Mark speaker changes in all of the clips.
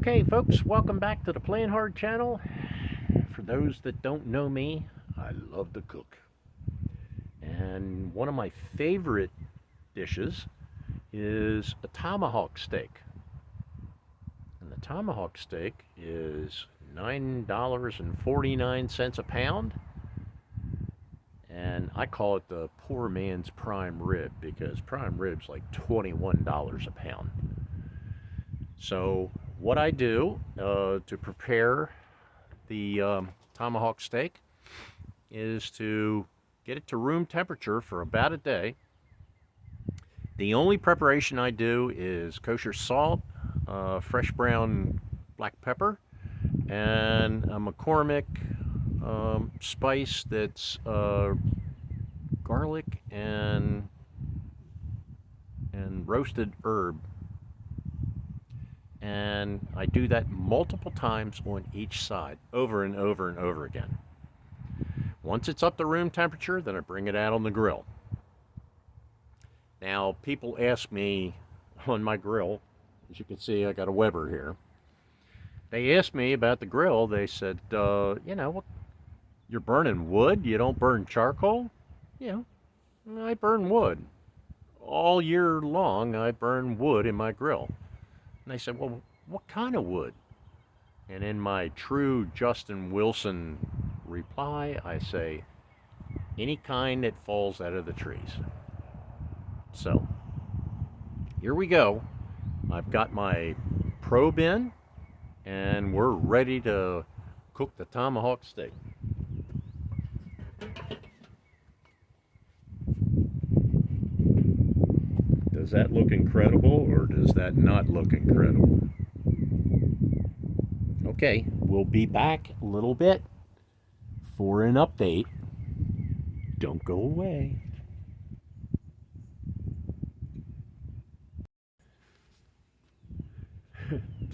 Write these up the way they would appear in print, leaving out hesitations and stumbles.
Speaker 1: Okay, folks, welcome back to the Playing Hard channel. For those that don't know me, I love to cook. And one of my favorite dishes is a tomahawk steak. And the tomahawk steak is $9.49 a pound. And I call it the poor man's prime rib because prime rib's like $21 a pound. So what I do to prepare the tomahawk steak is to get it to room temperature for about a day. The only preparation I do is kosher salt, fresh brown black pepper, and a McCormick spice that's garlic and roasted herb. And I do that multiple times on each side, over and over and over again. Once it's up to room temperature, then I bring it out on the grill. Now, people ask me on my grill, as you can see, I got a Weber here. They asked me about the grill. They said, you're burning wood? You don't burn charcoal? Yeah, I burn wood. All year long, I burn wood in my grill. And they said, well, what kind of wood? And in my true Justin Wilson reply, I say, any kind that falls out of the trees. So, here we go. I've got my probe in, and we're ready to cook the tomahawk steak. Does that look incredible, or does that not look incredible? Okay, we'll be back a little bit for an update. Don't go away.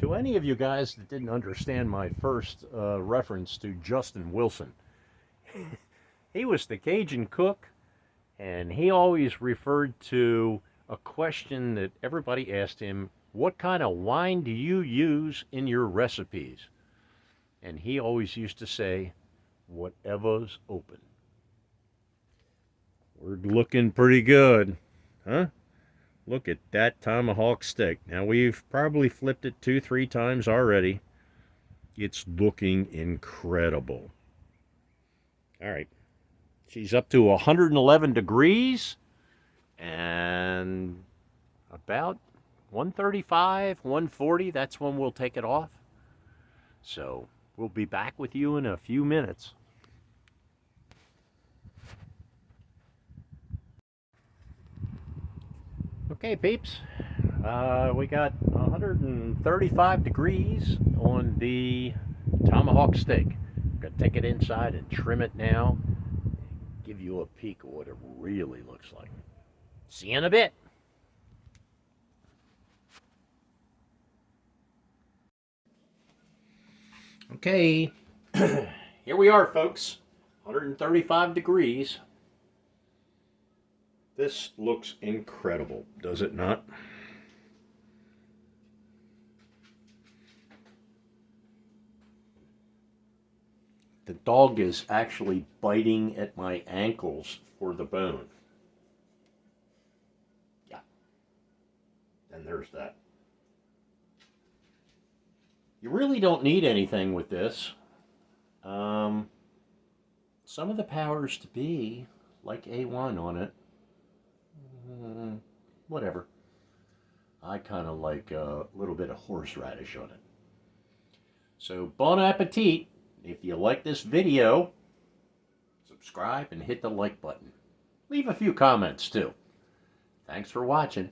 Speaker 1: To any of you guys that didn't understand my first reference to Justin Wilson, he was the Cajun cook, and he always referred to a question that everybody asked him: what kind of wine do you use in your recipes? And he always used to say, whatever's open. We're looking pretty good, huh? Look at that tomahawk steak. Now, we've probably flipped it 2-3 times already. It's looking incredible. All right. She's up to 111 degrees and about 135, 140. That's when we'll take it off. So we'll be back with you in a few minutes. Okay, peeps. We got 135 degrees on the tomahawk steak. I'm going to take it inside and trim it now. Give you a peek of what it really looks like. See you in a bit. Okay, here we are, folks. 135 degrees. This looks incredible, does it not? The dog is actually biting at my ankles for the bone. Yeah. And there's that. You really don't need anything with this. Some of the powers to be, like A1 on it, whatever. I kind of like a little bit of horseradish on it. So, bon appetit. If you like this video, subscribe and hit the like button. Leave a few comments too. Thanks for watching.